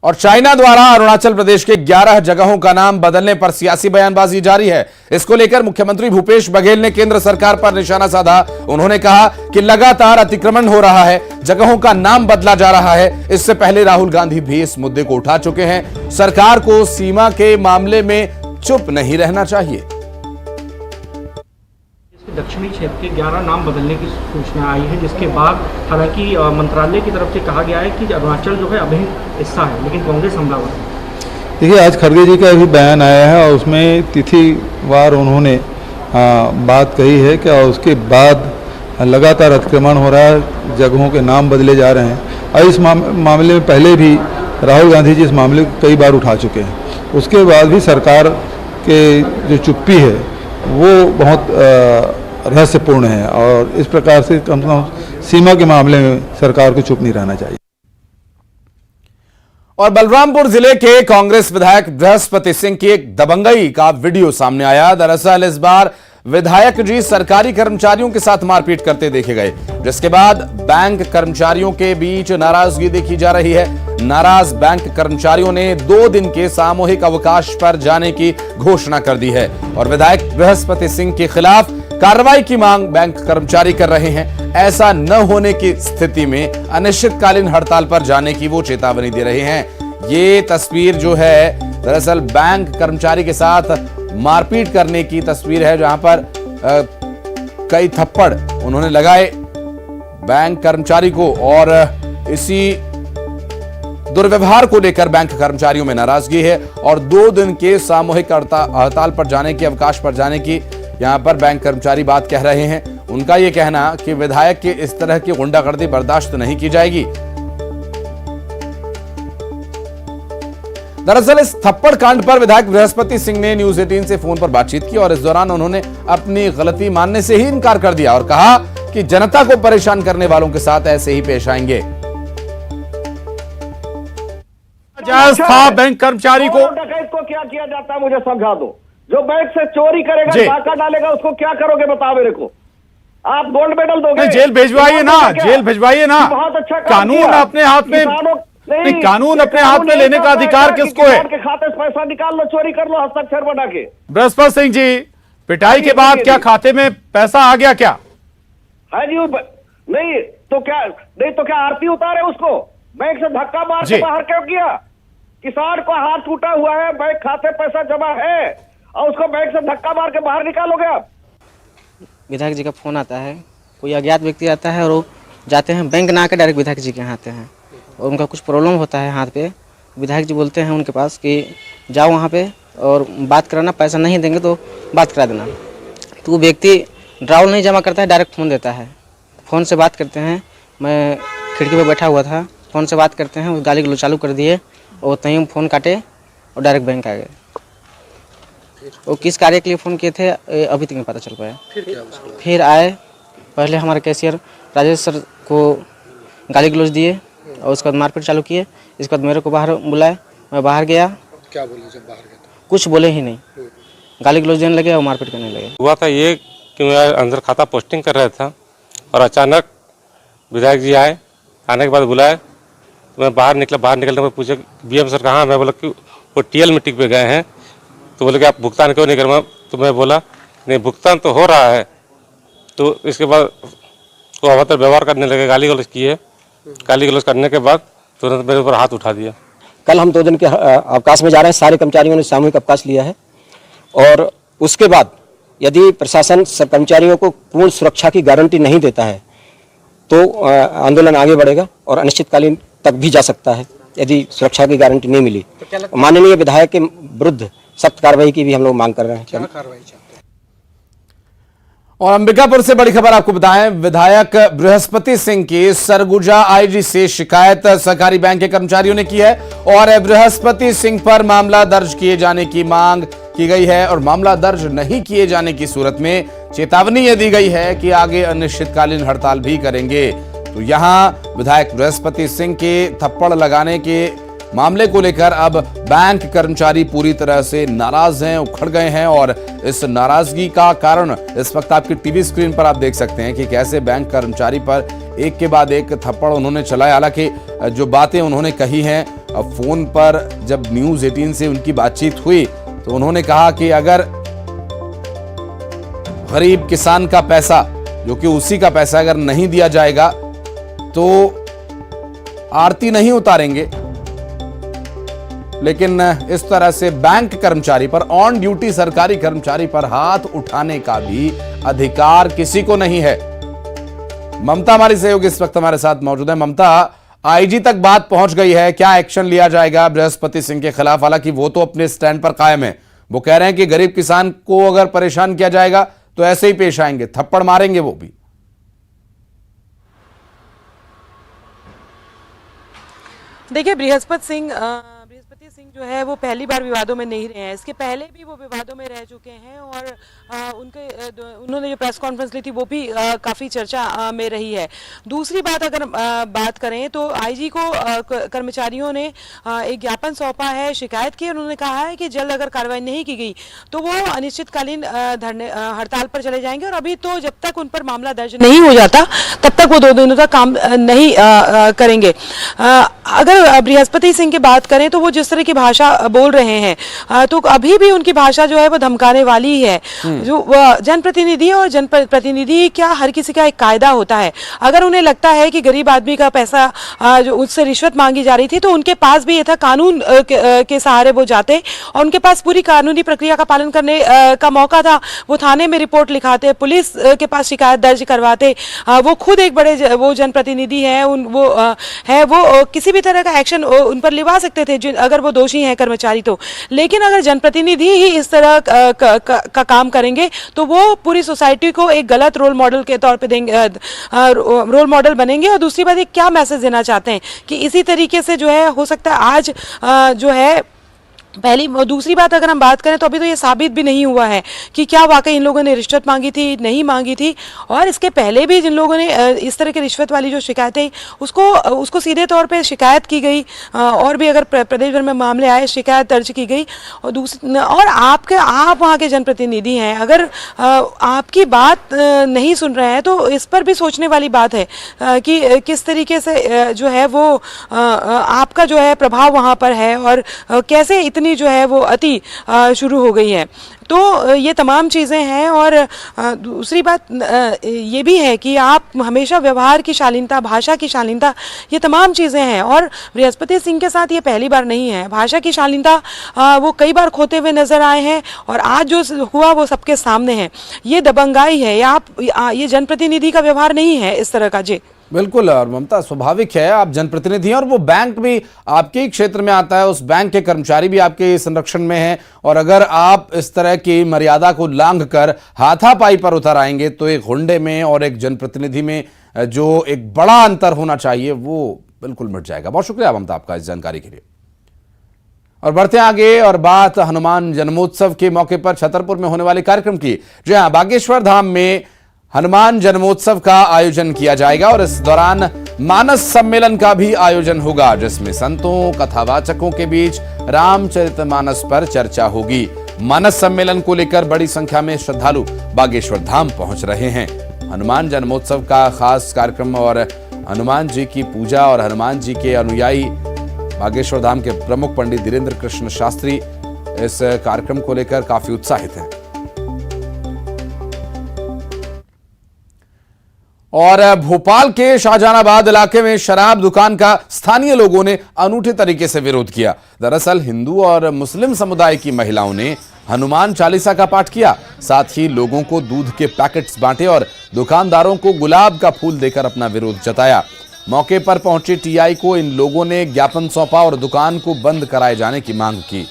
और चाइना द्वारा अरुणाचल प्रदेश के 11 जगहों का नाम बदलने पर सियासी बयानबाजी जारी है। इसको लेकर मुख्यमंत्री भूपेश बघेल ने केंद्र सरकार पर निशाना साधा। उन्होंने कहा कि लगातार अतिक्रमण हो रहा है, जगहों का नाम बदला जा रहा है। इससे पहले राहुल गांधी भी इस मुद्दे को उठा चुके हैं। सरकार को सीमा के मामले में चुप नहीं रहना चाहिए। दक्षिणी क्षेत्र के 11 नाम बदलने की सूचना आई है, जिसके बाद हालांकि मंत्रालय की तरफ से कहा गया है कि अरुणाचल जो है अभिन्न हिस्सा है, लेकिन कांग्रेस हमलावर है। देखिए, आज खड़गे जी का भी बयान आया है और उसमें तिथिवार उन्होंने बात कही है कि उसके बाद लगातार अतिक्रमण हो रहा है, जगहों के नाम बदले जा रहे हैं। और इस मामले में पहले भी राहुल गांधी जी इस मामले को कई बार उठा चुके हैं। उसके बाद भी सरकार के जो चुप्पी है वो बहुत रहस्यपूर्ण है और इस प्रकार से कम सीमा के मामले में सरकार को चुप नहीं रहना चाहिए। और बलरामपुर जिले के कांग्रेस विधायक बृहस्पति सिंह की एक दबंगई का वीडियो सामने आया। दरअसल इस बार विधायक जी सरकारी कर्मचारियों के साथ मारपीट करते देखे गए, जिसके बाद बैंक कर्मचारियों के बीच नाराजगी देखी जा रही है। नाराज बैंक कर्मचारियों ने 2 दिन के सामूहिक अवकाश पर जाने की घोषणा कर दी है और विधायक बृहस्पति सिंह के खिलाफ कार्रवाई की मांग बैंक कर्मचारी कर रहे हैं। ऐसा न होने की स्थिति में अनिश्चितकालीन हड़ताल पर जाने की वो चेतावनी दे रहे हैं। ये तस्वीर जो है दरअसल बैंक कर्मचारी के साथ मारपीट करने की तस्वीर है, जहां पर कई थप्पड़ उन्होंने लगाए बैंक कर्मचारी को और इसी दुर्व्यवहार को लेकर बैंक कर्मचारियों में नाराजगी है और 2 दिन के सामूहिक हड़ताल पर जाने की, अवकाश पर जाने की यहां पर बैंक कर्मचारी बात कह रहे हैं। उनका यह कहना कि विधायक की इस तरह की गुंडागर्दी बर्दाश्त नहीं की जाएगी। दरअसल इस थप्पड़ कांड पर विधायक बृहस्पति सिंह ने न्यूज 18 से फोन पर बातचीत की और इस दौरान उन्होंने अपनी गलती मानने से ही इनकार कर दिया और कहा कि जनता को परेशान करने वालों के साथ ऐसे ही पेश आएंगे। जायज था बैंक कर्मचारी को डकैत को क्या किया जाता है मुझे समझा दो। जो बैंक से चोरी करेगा, डाका डालेगा, उसको क्या करोगे बताओ मेरे को। आप गोल्ड मेडल दोगे? जेल भिजवाइए ना, जेल भिजवाइए ना। बहुत अच्छा कानून अपने हाथ में नहीं, कानून अपने हाथ में लेने का अधिकार किसको है? के खाते से पैसा निकाल लो, चोरी कर लो, हस्ताक्षर बना के। बृहस्पति सिंह जी, पिटाई के बाद क्या खाते में पैसा आ गया क्या? है जी, नहीं तो क्या आरती उतारे उसको? बैंक से धक्का मार के बाहर क्यों किया? किसान को हाथ टूटा हुआ है, बैंक खाते पैसा जमा है और उसको बैंक से धक्का मार के बाहर निकालोगे आप? विधायक जी का फोन आता है, कोई अज्ञात व्यक्ति आता है और वो जाते हैं बैंक ना आकर डायरेक्ट विधायक जी के यहाँ आते हैं और उनका कुछ प्रॉब्लम होता है हाथ पे। विधायक जी बोलते हैं उनके पास कि जाओ वहाँ पे और बात कराना, पैसा नहीं देंगे तो बात करा देना। तो वो व्यक्ति ड्राउल नहीं जमा करता है, डायरेक्ट फ़ोन देता है। फ़ोन से बात करते हैं, मैं खिड़की पर बैठा हुआ था, फ़ोन से बात करते हैं, वो गाली गलौज चालू कर दिए और तहीं फ़ोन काटे और डायरेक्ट बैंक आ गए। वो किस कार्य के लिए फ़ोन किए थे अभी तक नहीं पता चल पाया। फिर आए, पहले हमारे कैशियर राजेश सर को गाली गलौज दिए और उसके बाद मारपीट चालू किए। इसके बाद मेरे को बाहर बुलाए, मैं बाहर गया। क्या बोले जब बाहर गए? कुछ बोले ही नहीं, गाली गलौज देने लगे और मारपीट करने लगे। हुआ था ये कि मैं अंदर खाता पोस्टिंग कर रहा था और अचानक विधायक जी आए। आने के बाद बुलाए तो मैं बाहर निकला। बाहर निकलने में पूछे BM सर कहाँ? मैं बोला कि वो TL मीटिंग पे गए हैं। तो बोले कि आप भुगतान क्यों नहीं कर? तो मैं बोला नहीं, भुगतान तो हो रहा है। तो इसके बाद वो अभद्र व्यवहार करने लगे, गाली गलौज किए। गाली गलौज करने के बाद तुरंत मेरे ऊपर हाथ उठा दिया। कल हम 2 दिन के अवकाश में जा रहे हैं, सारे कर्मचारियों ने सामूहिक अवकाश लिया है और उसके बाद यदि प्रशासन कर्मचारियों को पूर्ण सुरक्षा की गारंटी नहीं देता है तो आंदोलन आगे बढ़ेगा और अनिश्चितकालीन तक भी जा सकता है यदि सुरक्षा की गारंटी नहीं मिली। माननीय विधायक के विरुद्ध सख्त कार्रवाई की भी हम लोग मांग कर रहे हैं। क्या कार्रवाई चाहते हैं? और अंबिकापुर से बड़ी खबर आपको बताएं, विधायक बृहस्पति सिंह की सरगुजा IG से शिकायत सहकारी बैंक के कर्मचारियों ने की है और बृहस्पति सिंह पर मामला दर्ज किए जाने की मांग की गई है और मामला दर्ज नहीं किए जाने की सूरत में चेतावनी यह दी गई है कि आगे अनिश्चितकालीन हड़ताल भी करेंगे। तो यहां विधायक बृहस्पति सिंह के थप्पड़ लगाने के मामले को लेकर अब बैंक कर्मचारी पूरी तरह से नाराज हैं, उखड़ गए हैं और इस नाराजगी का कारण इस वक्त आपकी टीवी स्क्रीन पर आप देख सकते हैं कि कैसे बैंक कर्मचारी पर एक के बाद एक थप्पड़ उन्होंने चलाए। हालांकि जो बातें उन्होंने कही हैं अब फोन पर जब न्यूज 18 से उनकी बातचीत हुई तो उन्होंने कहा कि अगर गरीब किसान का पैसा, जो कि उसी का पैसा, अगर नहीं दिया जाएगा तो आरती नहीं उतारेंगे। लेकिन इस तरह से बैंक कर्मचारी पर, ऑन ड्यूटी सरकारी कर्मचारी पर हाथ उठाने का भी अधिकार किसी को नहीं है। ममता हमारी सहयोगी इस वक्त हमारे साथ मौजूद है। ममता, आईजी तक बात पहुंच गई है, क्या एक्शन लिया जाएगा बृहस्पति सिंह के खिलाफ? हालांकि वो तो अपने स्टैंड पर कायम है, वो कह रहे हैं कि गरीब किसान को अगर परेशान किया जाएगा तो ऐसे ही पेश आएंगे, थप्पड़ मारेंगे वो भी। देखिए, बृहस्पति सिंह जो है वो पहली बार विवादों में नहीं रहे हैं। इसके पहले भी वो विवादों में रह चुके हैं और उन्होंने जो प्रेस कॉन्फ्रेंस ली थी वो भी काफ़ी चर्चा में रही है। दूसरी बात अगर बात करें तो आईजी को कर्मचारियों ने एक ज्ञापन सौंपा है, शिकायत की। उन्होंने कहा है कि जल्द अगर कार्रवाई नहीं की गई तो वो अनिश्चितकालीन हड़ताल पर चले जाएंगे और अभी तो जब तक उन पर मामला दर्ज नहीं हो जाता तब तक वो 2 दिनों तक काम नहीं करेंगे। अगर बृहस्पति सिंह की बात करें तो वो जिस तरह की भाषा बोल रहे हैं तो अभी भी उनकी भाषा जो है वो धमकाने वाली है। जो जनप्रतिनिधि है और जनप्रतिनिधि क्या हर किसी का एक कायदा होता है। अगर उन्हें लगता है कि गरीब आदमी का पैसा जो उससे रिश्वत मांगी जा रही थी तो उनके पास भी ये था, कानून के सहारे वो जाते और उनके पास पूरी कानूनी प्रक्रिया का पालन करने का मौका था। वो थाने में रिपोर्ट लिखाते, पुलिस के पास शिकायत दर्ज करवाते। वो खुद एक बड़े वो जनप्रतिनिधि है, वो किसी भी तरह का एक्शन उन पर लिवा सकते थे अगर वो दोषी हैं कर्मचारी तो। लेकिन अगर जनप्रतिनिधि ही इस तरह का काम करेंगे तो वो पूरी सोसाइटी को एक गलत रोल मॉडल के तौर पे देंगे, रोल मॉडल बनेंगे। और दूसरी बात, ये क्या मैसेज देना चाहते हैं कि इसी तरीके से जो है हो सकता है आज जो है पहली। दूसरी बात अगर हम बात करें तो अभी तो ये साबित भी नहीं हुआ है कि क्या वाकई इन लोगों ने रिश्वत मांगी थी, नहीं मांगी थी। और इसके पहले भी जिन लोगों ने इस तरह की रिश्वत वाली जो शिकायतें उसको सीधे तौर पे शिकायत की गई और भी अगर प्रदेश भर में मामले आए शिकायत दर्ज की गई। और आप वहाँ के जनप्रतिनिधि हैं, अगर आपकी बात नहीं सुन रहे हैं तो इस पर भी सोचने वाली बात है कि किस तरीके से जो है वो आपका जो है प्रभाव वहाँ पर है और कैसे जो है वो अति शुरू हो गई है। तो ये तमाम चीज़ें हैं। और दूसरी बात ये भी है कि आप हमेशा व्यवहार की शालीनता, भाषा की शालीनता, ये तमाम चीज़ें हैं। और बृहस्पति सिंह के साथ ये पहली बार नहीं है। भाषा की शालीनता वो कई बार खोते हुए नजर आए हैं और आज जो हुआ वो सबके सामने है। ये दबंगाई है, ये जनप्रतिनिधि का व्यवहार नहीं है इस तरह का। जी बिल्कुल। और ममता, स्वाभाविक है, आप जनप्रतिनिधि हैं और वो बैंक भी आपके ही क्षेत्र में आता है, उस बैंक के कर्मचारी भी आपके संरक्षण में हैं। और अगर आप इस तरह की मर्यादा को लांघ कर हाथापाई पर उतर आएंगे तो एक हुंडे में और एक जनप्रतिनिधि में जो एक बड़ा अंतर होना चाहिए वो बिल्कुल मिट जाएगा। बहुत शुक्रिया ममता आपका इस जानकारी के लिए। और बढ़ते आगे और बात हनुमान जन्मोत्सव के मौके पर छतरपुर में होने वाले कार्यक्रम की। जी हाँ, बागेश्वर धाम में हनुमान जन्मोत्सव का आयोजन किया जाएगा और इस दौरान मानस सम्मेलन का भी आयोजन होगा, जिसमें संतों, कथावाचकों के बीच रामचरितमानस पर चर्चा होगी। मानस सम्मेलन को लेकर बड़ी संख्या में श्रद्धालु बागेश्वर धाम पहुंच रहे हैं। हनुमान जन्मोत्सव का खास कार्यक्रम और हनुमान जी की पूजा और हनुमान जी के अनुयायी बागेश्वर धाम के प्रमुख पंडित धीरेन्द्र कृष्ण शास्त्री इस कार्यक्रम को लेकर काफी उत्साहित हैं। और भोपाल के शाहजहानाबाद इलाके में शराब दुकान का स्थानीय लोगों ने अनूठे तरीके से विरोध किया। दरअसल हिंदू और मुस्लिम समुदाय की महिलाओं ने हनुमान चालीसा का पाठ किया, साथ ही लोगों को दूध के पैकेट्स बांटे और दुकानदारों को गुलाब का फूल देकर अपना विरोध जताया। मौके पर पहुंचे टीआई को इन लोगों ने ज्ञापन सौंपा और दुकान को बंद कराए जाने की मांग की।